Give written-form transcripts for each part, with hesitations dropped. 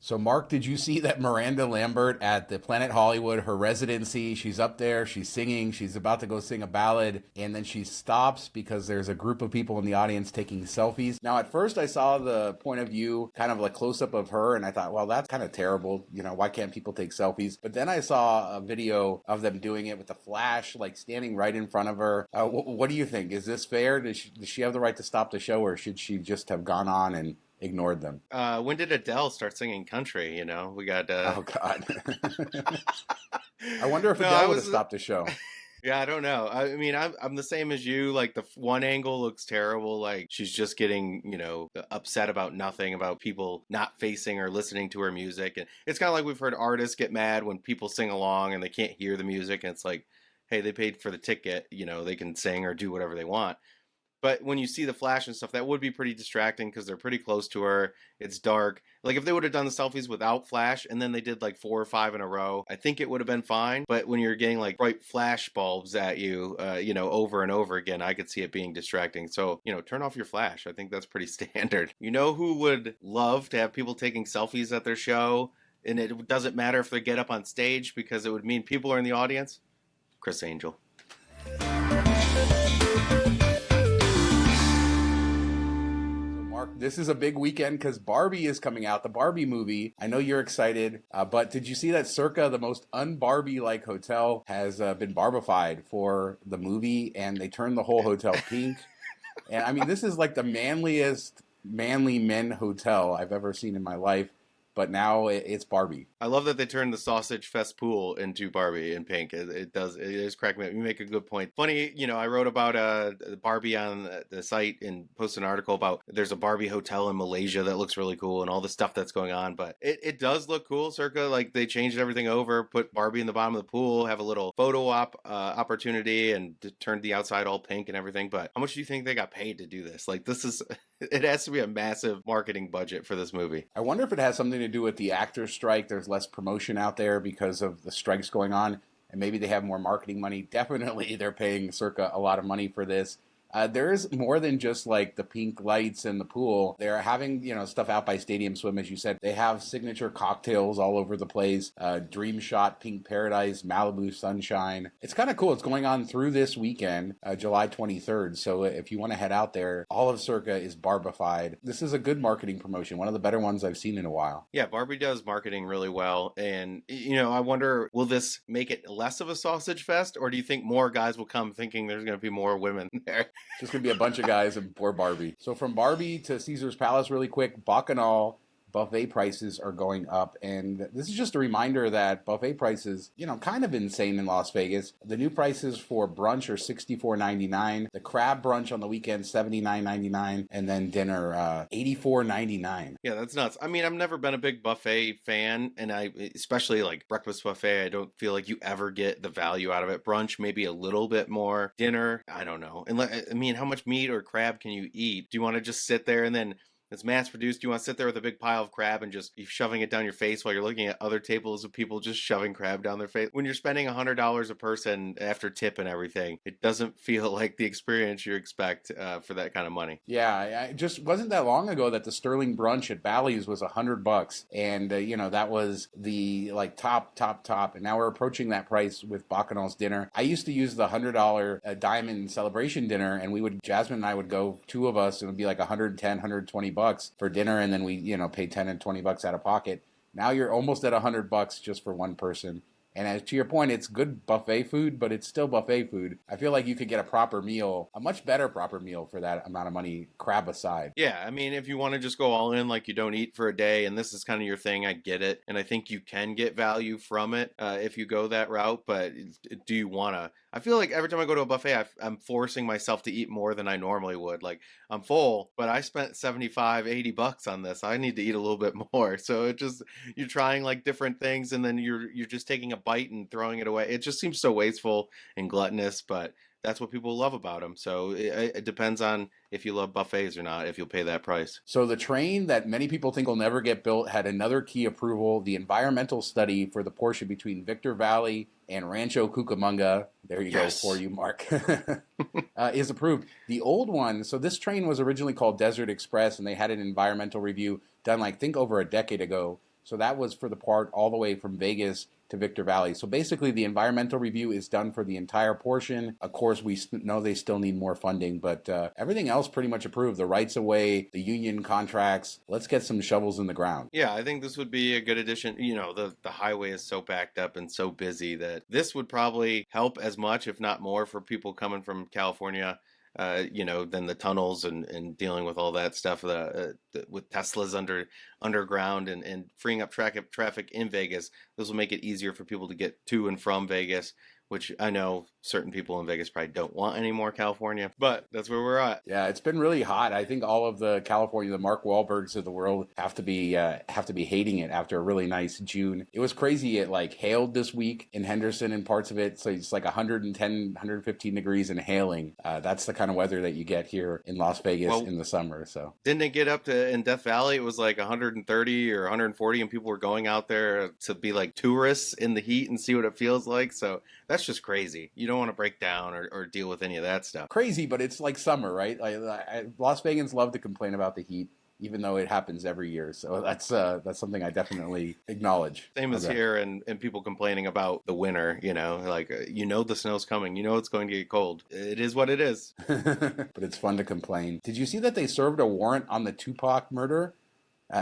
So, Mark, did you see that Miranda Lambert at the Planet Hollywood, her residency? She's up there, she's singing, she's about to go sing a ballad, and then she stops because there's a group of people in the audience taking selfies. Now, at first, I saw the point of view, kind of like close up of her, and I thought, well, that's kind of terrible. You know, why can't people take selfies? But then I saw a video of them doing it with the flash, like standing right in front of her. What do you think? Is this fair? Does she have the right to stop the show, or should she just have gone on and ignored them? When did Adele start singing country? You know, we got. Oh God! I wonder if No, Adele would have stopped the show. Yeah, I don't know. I mean, I'm the same as you. Like the one angle looks terrible. Like she's just getting, upset about nothing, about people not facing or listening to her music. And it's kind of like we've heard artists get mad when people sing along and they can't hear the music. And it's like, hey, they paid for the ticket. They can sing or do whatever they want. But when you see the flash and stuff, that would be pretty distracting because they're pretty close to her. It's dark. Like if they would have done the selfies without flash and then they did like 4 or 5 in a row, I think it would have been fine. But when you're getting like bright flash bulbs at you, over and over again, I could see it being distracting. So, turn off your flash. I think that's pretty standard. You know who would love to have people taking selfies at their show? And it doesn't matter if they get up on stage because it would mean people are in the audience? Chris Angel. This is a big weekend because Barbie is coming out, the Barbie movie. I know you're excited, but did you see that Circa, the most un-Barbie-like hotel, has been Barbified for the movie, and they turned the whole hotel pink? And I mean, this is like the manliest manly men hotel I've ever seen in my life. But now it's Barbie. I love that they turned the Sausage Fest pool into Barbie in pink. It is cracking me up. You make a good point. Funny, I wrote about Barbie on the site and posted an article about there's a Barbie hotel in Malaysia that looks really cool and all the stuff that's going on. But it does look cool, Circa. Like they changed everything over, put Barbie in the bottom of the pool, have a little photo op opportunity, and turned the outside all pink and everything. But how much do you think they got paid to do this? Like it has to be a massive marketing budget for this movie. I wonder if it has something to do with the actors' strike. There's less promotion out there because of the strikes going on, and maybe they have more marketing money. Definitely they're paying Circa a lot of money for this. There's more than just like the pink lights and the pool. They're having, stuff out by Stadium Swim, as you said. They have signature cocktails all over the place. Dream Shot, Pink Paradise, Malibu Sunshine. It's kind of cool. It's going on through this weekend, July 23rd. So if you want to head out there, all of Circa is Barbified. This is a good marketing promotion. One of the better ones I've seen in a while. Yeah, Barbie does marketing really well. And, I wonder, will this make it less of a sausage fest? Or do you think more guys will come thinking there's going to be more women there? It's just going to be a bunch of guys and poor Barbie. So from Barbie to Caesar's Palace really quick, Bacchanal Buffet prices are going up. And this is just a reminder that buffet prices, kind of insane in Las Vegas. The new prices for brunch are $64.99. The crab brunch on the weekend, $79.99. And then dinner, $84.99. Yeah, that's nuts. I mean, I've never been a big buffet fan. And especially like breakfast buffet, I don't feel like you ever get the value out of it. Brunch, maybe a little bit more. Dinner, I don't know. And I mean, how much meat or crab can you eat? Do you want to just sit there and then it's mass produced? Do you want to sit there with a big pile of crab and just be shoving it down your face while you're looking at other tables of people just shoving crab down their face? When you're spending $100 a person after tip and everything, it doesn't feel like the experience you expect for that kind of money. Yeah, it just wasn't that long ago that the Sterling brunch at Bally's was $100, and that was the like top. And now we're approaching that price with Bacchanal's dinner. I used to use the $100 Diamond Celebration dinner, and Jasmine and I would go, two of us, and it would be like $110, $120 for dinner, and then we pay $10 and $20 out of pocket. Now you're almost at $100 just for one person. And as to your point, it's good buffet food, but it's still buffet food. I feel like you could get a proper meal, a much better proper meal for that amount of money, crab aside. Yeah, I mean, if you want to just go all in, like you don't eat for a day, and this is kind of your thing, I get it. And I think you can get value from it if you go that route, but do you want to? I feel like every time I go to a buffet, I'm forcing myself to eat more than I normally would. Like, I'm full, but I spent $75-$80 on this. I need to eat a little bit more. So you're trying like different things, and then you're just taking a bite and throwing it away. It just seems so wasteful and gluttonous, but that's what people love about them. So it depends on if you love buffets or not, if you'll pay that price. So the train that many people think will never get built had another key approval. The environmental study for the portion between Victor Valley and Rancho Cucamonga, there you go for you, Mark, is approved. The old one, so this train was originally called Desert Express, and they had an environmental review done, think over a decade ago. So that was for the part all the way from Vegas to Victor Valley. So basically, the environmental review is done for the entire portion. Of course, we know they still need more funding, but everything else pretty much approved. The rights of way, the union contracts. Let's get some shovels in the ground. Yeah, I think this would be a good addition. You know, the highway is so backed up and so busy that this would probably help as much, if not more, for people coming from California. Than the tunnels and dealing with all that stuff with Teslas underground and freeing up traffic in Vegas. This will make it easier for people to get to and from Vegas, which I know certain people in Vegas probably don't want any more California, but that's where we're at. Yeah, it's been really hot. I think all of the California, the Mark Wahlbergs of the world have to be hating it after a really nice June. It was crazy. It like hailed this week in Henderson and parts of it. So it's like 110, 115 degrees and hailing. That's the kind of weather that you get here in Las Vegas in the summer. So didn't it get up to in Death Valley? It was like 130 or 140, and people were going out there to be like tourists in the heat and see what it feels like. So that's just crazy. You don't want to break down or deal with any of that stuff. Crazy, but it's like summer, right? Las Vegans love to complain about the heat, even though it happens every year. So that's something I definitely acknowledge. Same as here, and people complaining about the winter, the snow's coming, it's going to get cold. It is what it is. But it's fun to complain. Did you see that they served a warrant on the Tupac murder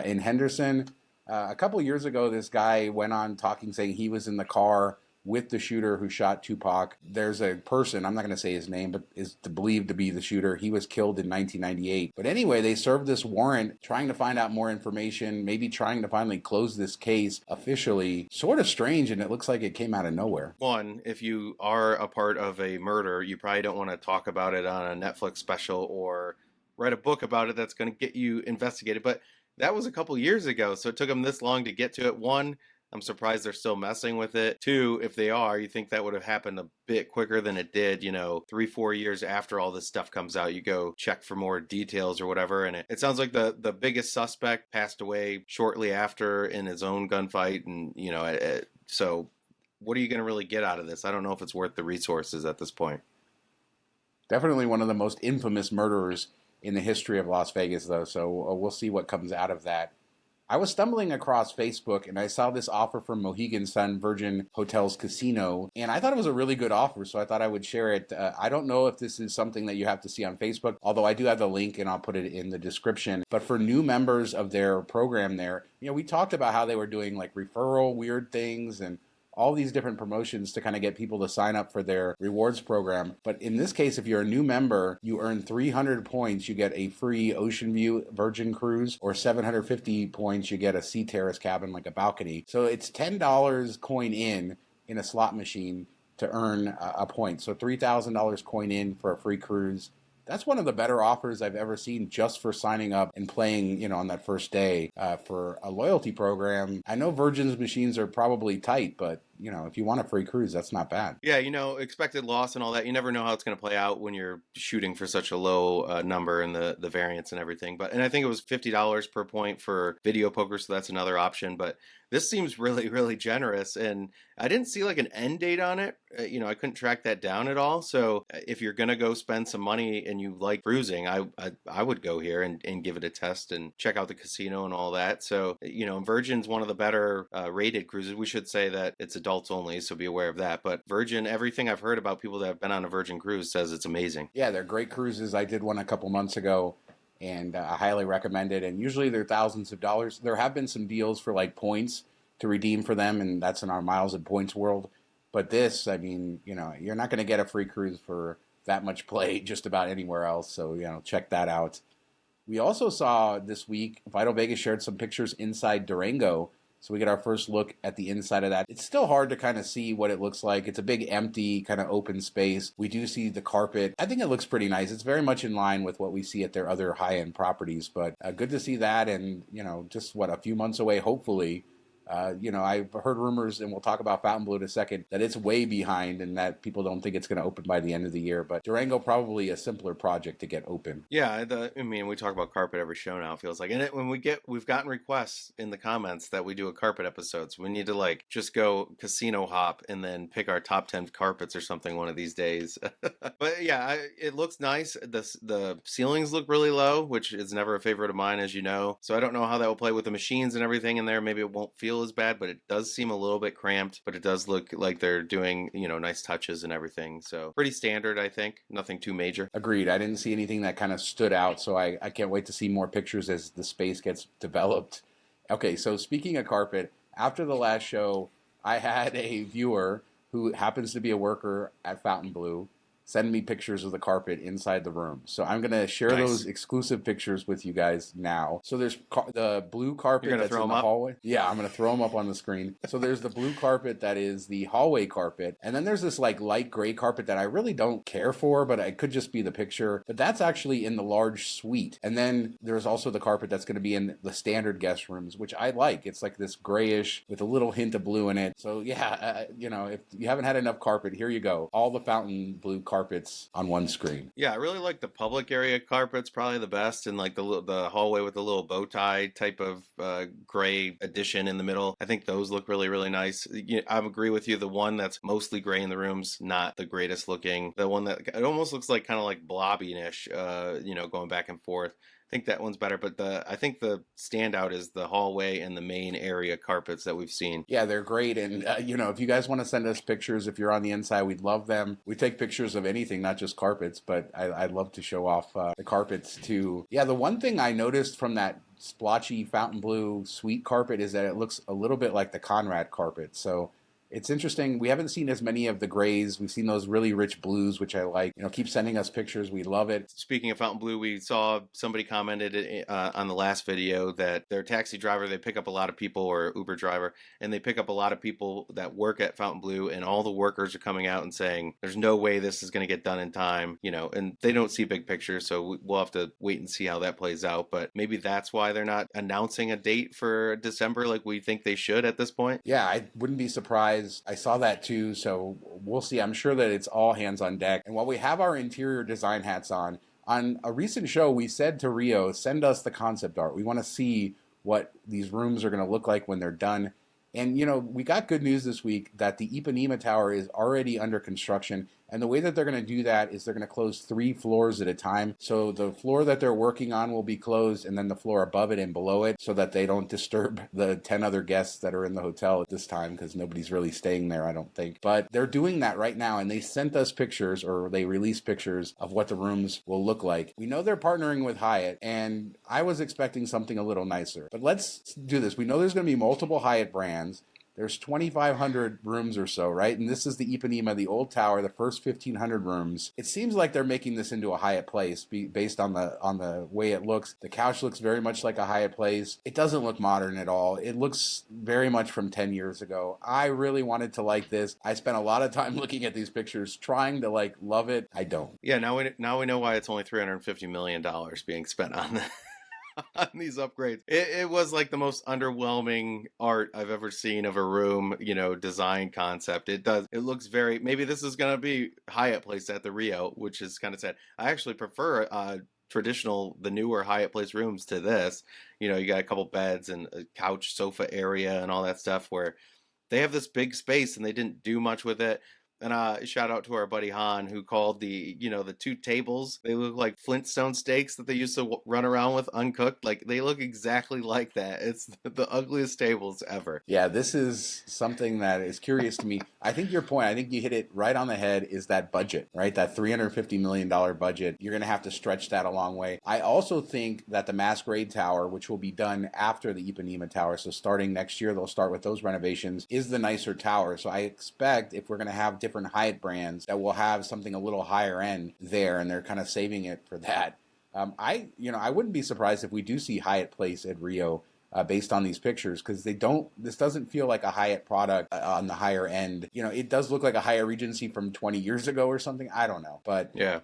in Henderson? A couple years ago, this guy went on talking, saying he was in the car with the shooter who shot Tupac. There's a person, I'm not going to say his name, but is believed to be the shooter. He was killed in 1998. But anyway, they served this warrant trying to find out more information, maybe trying to finally close this case officially. Sort of strange, and it looks like it came out of nowhere. One, if you are a part of a murder, you probably don't want to talk about it on a Netflix special or write a book about it that's going to get you investigated. But that was a couple years ago, so it took them this long to get to it. One, I'm surprised they're still messing with it. Two, if they are, you think that would have happened a bit quicker than it did, 3-4 years after all this stuff comes out, you go check for more details or whatever. And it sounds like the biggest suspect passed away shortly after in his own gunfight. And, so what are you going to really get out of this? I don't know if it's worth the resources at this point. Definitely one of the most infamous murderers in the history of Las Vegas, though. So we'll see what comes out of that. I was stumbling across Facebook and I saw this offer from Mohegan Sun Virgin Hotels Casino, and I thought it was a really good offer, so I thought I would share it. I don't know if this is something that you have to see on Facebook, although I do have the link and I'll put it in the description. But for new members of their program there, we talked about how they were doing like referral weird things and all these different promotions to kind of get people to sign up for their rewards program. But in this case, if you're a new member, you earn 300 points, you get a free Ocean View Virgin Cruise, or 750 points, you get a sea terrace cabin, like a balcony. So it's $10 coin in a slot machine to earn a point. So $3,000 coin in for a free cruise. That's one of the better offers I've ever seen just for signing up and playing, on that first day for a loyalty program. I know Virgin's machines are probably tight, but if you want a free cruise, that's not bad. Yeah, expected loss and all that. You never know how it's going to play out when you're shooting for such a low number and the variance and everything. And I think it was $50 per point for video poker, so that's another option. But this seems really, really generous. And I didn't see like an end date on it. I couldn't track that down at all. So if you're going to go spend some money and you like cruising, I would go here and give it a test and check out the casino and all that. So, Virgin's one of the better rated cruises. We should say that it's adults only, so be aware of that. But Virgin, everything I've heard about people that have been on a Virgin cruise says it's amazing. Yeah, they're great cruises. I did one a couple months ago, and I highly recommend it. And usually they're thousands of dollars. There have been some deals for like points to redeem for them, and that's in our miles and points world. But this, you're not going to get a free cruise for that much play just about anywhere else. So, check that out. We also saw this week, Vital Vegas shared some pictures inside Durango. So we get our first look at the inside of that. It's still hard to kind of see what it looks like. It's a big, empty, kind of open space. We do see the carpet. I think it looks pretty nice. It's very much in line with what we see at their other high-end properties. But good to see that, and, just a few months away, hopefully, I've heard rumors, and we'll talk about Fontainebleau in a second, that it's way behind and that people don't think it's going to open by the end of the year. But Durango, probably a simpler project to get open. Yeah, we talk about carpet every show now, it feels like. And we've gotten requests in the comments that we do a carpet episode. So we need to like just go casino hop and then pick our top 10 carpets or something one of these days. But yeah, it looks nice. The ceilings look really low, which is never a favorite of mine, as you know. So I don't know how that will play with the machines and everything in there. Maybe it won't feel as bad, but it does seem a little bit cramped. But it does look like they're doing, nice touches and everything. So pretty standard, I think. Nothing too major. Agreed. I didn't see anything that kind of stood out, so I can't wait to see more pictures as the space gets developed. Okay, so speaking of carpet, after the last show, I had a viewer who happens to be a worker at Fontainebleau send me pictures of the carpet inside the room. So I'm going to share those exclusive pictures with you guys now. So there's the blue carpet that's in the hallway. Yeah, I'm going to throw them up on the screen. So there's the blue carpet that is the hallway carpet. And then there's this like light gray carpet that I really don't care for, but it could just be the picture. But that's actually in the large suite. And then there's also the carpet that's going to be in the standard guest rooms, which I like. It's like this grayish with a little hint of blue in it. So yeah, if you haven't had enough carpet, here you go. All the Fontainebleau carpets on one screen. Yeah, I really like the public area carpets, probably the best, and like the hallway with the little bow tie type of gray addition in the middle. I think those look really, really nice. I agree with you. The one that's mostly gray in the room's not the greatest looking. The one that it almost looks like kind of like blobby-ish, going back and forth. I think that one's better, but I think the standout is the hallway and the main area carpets that we've seen. Yeah, they're great. And, if you guys want to send us pictures, if you're on the inside, we'd love them. We take pictures of anything, not just carpets, but I'd love to show off the carpets too. Yeah, the one thing I noticed from that splotchy Fontainebleau suite carpet is that it looks a little bit like the Conrad carpet. So it's interesting. We haven't seen as many of the grays. We've seen those really rich blues, which I like. Keep sending us pictures. We love it. Speaking of Fontainebleau, we saw somebody commented on the last video that their taxi driver, they pick up a lot of people, or Uber driver, and they pick up a lot of people that work at Fontainebleau, and all the workers are coming out and saying, there's no way this is going to get done in time, and they don't see big pictures, so we'll have to wait and see how that plays out. But maybe that's why they're not announcing a date for December like we think they should at this point. Yeah, I wouldn't be surprised. I saw that too, so we'll see. I'm sure that it's all hands on deck. And while we have our interior design hats on a recent show, we said to Rio, send us the concept art. We want to see what these rooms are going to look like when they're done. And, we got good news this week that the Ipanema Tower is already under construction. And the way that they're going to do that is they're going to close 3 floors at a time. So the floor that they're working on will be closed, and then the floor above it and below it, so that they don't disturb the 10 other guests that are in the hotel at this time, because nobody's really staying there, I don't think. But they're doing that right now, and they sent us pictures, or they released pictures of what the rooms will look like. We know they're partnering with Hyatt, and I was expecting something a little nicer. But let's do this. We know there's going to be multiple Hyatt brands. There's 2,500 rooms or so, right? And this is the Ipanema, the old tower, the first 1,500 rooms. It seems like they're making this into a Hyatt Place based on the way it looks. The couch looks very much like a Hyatt Place. It doesn't look modern at all. It looks very much from 10 years ago. I really wanted to like this. I spent a lot of time looking at these pictures, trying to love it. I don't. Yeah, now we know why it's only $350 million being spent on that. On these upgrades. It was like the most underwhelming art I've ever seen of a room, design concept. It looks maybe this is going to be Hyatt Place at the Rio, which is kind of sad. I actually prefer the newer Hyatt Place rooms to this. You got a couple beds and a couch sofa area and all that stuff, where they have this big space and they didn't do much with it. And shout out to our buddy Han, who called the 2 tables, they look like Flintstone steaks that they used to run around with uncooked. Like, they look exactly like that. It's the ugliest tables ever. Yeah, this is something that is curious to me. I think your point, I think you hit it right on the head, is that budget, right? That $350 million budget. You're going to have to stretch that a long way. I also think that the Masquerade Tower, which will be done after the Ipanema Tower, so starting next year, they'll start with those renovations, is the nicer tower. So I expect if we're going to have different Hyatt brands, that will have something a little higher end there, and they're kind of saving it for that. I wouldn't be surprised if we do see Hyatt Place at Rio. based on these pictures, because this doesn't feel like a Hyatt product on the higher end. It does look like a Hyatt Regency from 20 years ago or something. I don't know. But yeah,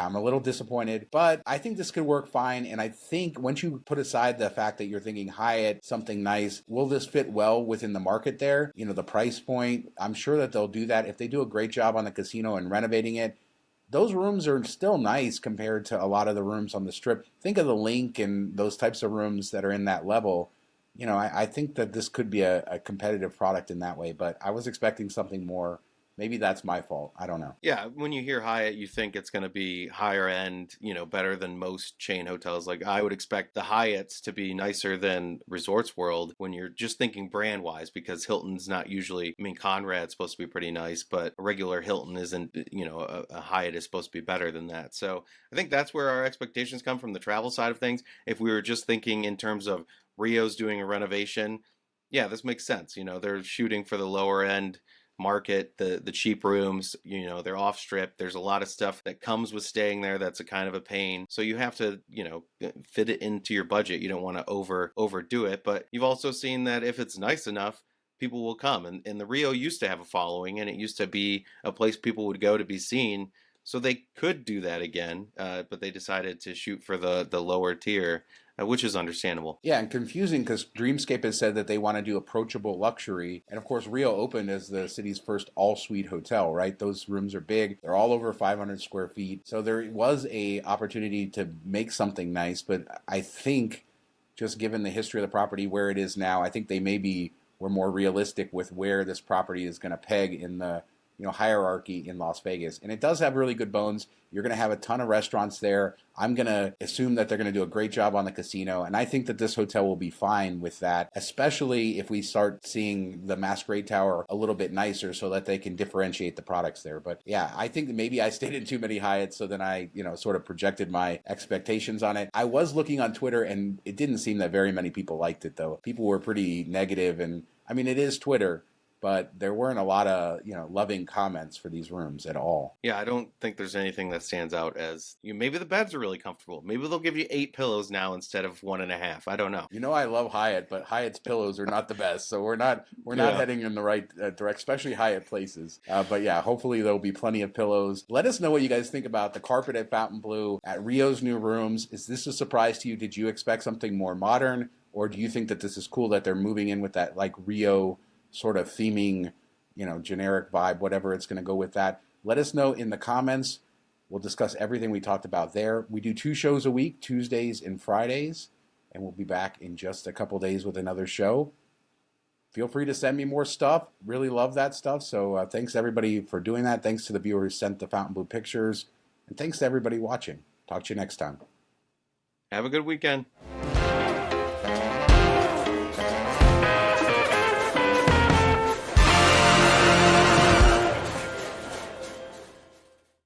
I'm a little disappointed. But I think this could work fine. And I think once you put aside the fact that you're thinking Hyatt, something nice, will this fit well within the market there? The price point, I'm sure that they'll do that. If they do a great job on the casino and renovating it, those rooms are still nice compared to a lot of the rooms on the Strip. Think of the Link and those types of rooms that are in that level. I think that this could be a competitive product in that way, but I was expecting something more. Maybe that's my fault. I don't know. Yeah, when you hear Hyatt, you think it's going to be higher end, better than most chain hotels. Like I would expect the Hyatts to be nicer than Resorts World when you're just thinking brand wise, because Hilton's not usually, Conrad's supposed to be pretty nice, but a regular Hilton isn't, a Hyatt is supposed to be better than that. So I think that's where our expectations come from, the travel side of things. If we were just thinking in terms of Rio's doing a renovation, yeah, this makes sense. They're shooting for the lower end market, the cheap rooms, they're off strip. There's a lot of stuff that comes with staying there that's a kind of a pain. So you have to, fit it into your budget. You don't want to overdo it. But you've also seen that if it's nice enough, people will come. And the Rio used to have a following, and it used to be a place people would go to be seen. So they could do that again, but they decided to shoot for the lower tier, which is understandable. Yeah, and confusing because Dreamscape has said that they want to do approachable luxury. And of course, Rio opened as the city's first all-suite hotel, right? Those rooms are big. They're all over 500 square feet. So there was a opportunity to make something nice. But I think, just given the history of the property, where it is now, I think they maybe were more realistic with where this property is going to peg in the hierarchy in Las Vegas. And it does have really good bones. You're going to have a ton of restaurants there. I'm going to assume that they're going to do a great job on the casino. And I think that this hotel will be fine with that, especially if we start seeing the Masquerade Tower a little bit nicer so that they can differentiate the products there. But yeah, I think that maybe I stayed in too many Hyatts, so then I, sort of projected my expectations on it. I was looking on Twitter and it didn't seem that very many people liked it though. People were pretty negative, and it is Twitter, but there weren't a lot of, loving comments for these rooms at all. Yeah, I don't think there's anything that stands out as, maybe the beds are really comfortable. Maybe they'll give you 8 pillows now instead of 1.5. I don't know. I love Hyatt, but Hyatt's pillows are not the best. So we're not heading in the right direction, especially Hyatt places. But yeah, hopefully there'll be plenty of pillows. Let us know what you guys think about the carpet at Fontainebleau, at Rio's new rooms. Is this a surprise to you? Did you expect something more modern? Or do you think that this is cool that they're moving in with that like Rio sort of theming, generic vibe, whatever it's going to go with that? Let us know in the comments. We'll discuss everything we talked about there. We do 2 shows a week, Tuesdays and Fridays, and we'll be back in just a couple days with another show. Feel free to send me more stuff. Really love that stuff. So thanks everybody for doing that. Thanks to the viewer who sent the Fontainebleau pictures. And thanks to everybody watching. Talk to you next time. Have a good weekend.